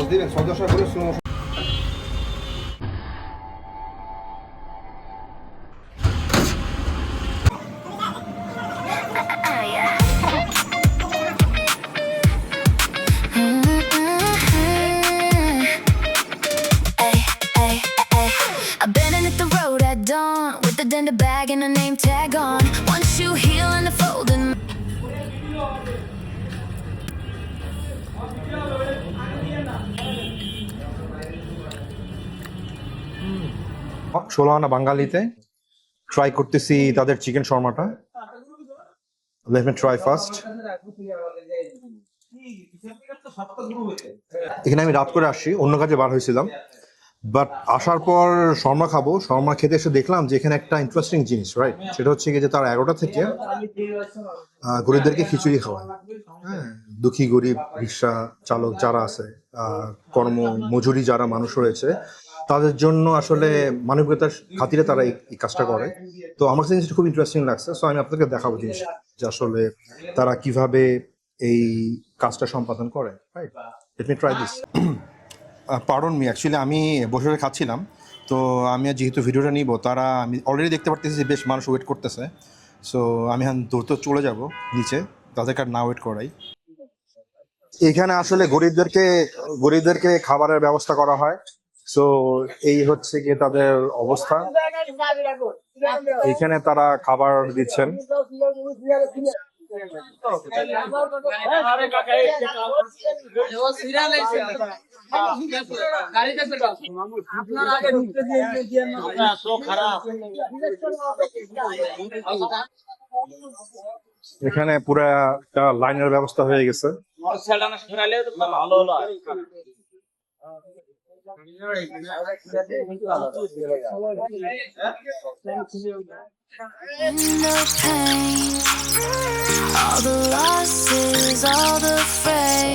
Sauce দিবেন, sauce দেওয়ার সময় বলে slow motion. I've been in the road at dawn with the dinner bag and a name tag on. One shoe heel and a folding. ষোলো আনা বাঙালিতে try করতেছি তাদের chicken শর্মাটা। Let me try first. এখানে আমি রাত করে আসছি, অন্য কাজে বার হয়েছিলাম, বাট আসার পর শর্মা খাবো। শর্মা খেতে এসে দেখলাম যে এখানে একটা ইন্টারেস্টিং জিনিস, রাইট? সেটা হচ্ছে কি যে তার 11টা থেকে গরিবদেরকে খিচুড়ি খাওয়ায়। হ্যাঁ, দুঃখী গরিব রিক্সা চালক যারা আছে, কর্ম মজুরি যারা মানুষ রয়েছে, তাদের জন্য আসলে মানবিকতার খাতিরে তারা এই কাজটা করে। তো আমার কাছে জিনিসটা খুব ইন্টারেস্টিং লাগছে। সো আমি আপনাকে দেখাবো জিনিস যে আসলে তারা কিভাবে এই কাজটা সম্পাদন করে, right? Let me try this. Pardon me, actually আমি বসে বসে খাচ্ছিলাম, তো আমি যেহেতু ভিডিওটা নিব, তারা আমি অলরেডি দেখতে পারতেছি যে বেশ মানুষ ওয়েট করতেছে। সো আমি এখন দ্রুত চলে যাব নিচে, তাদেরকে আর না ওয়েট করাই। এখানে আসলে গরিবদেরকে খাবারের ব্যবস্থা করা হয়। সো এই হচ্ছে গিয়ে তাদের অবস্থা। এখানে তারা খাবার দিচ্ছেন। এখানে পুরা একটা লাইনের ব্যবস্থা হয়ে গেছে। The pain, all the losses, all the fray.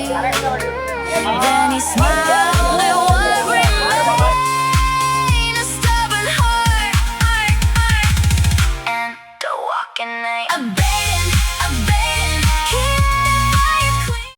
Then he smiles.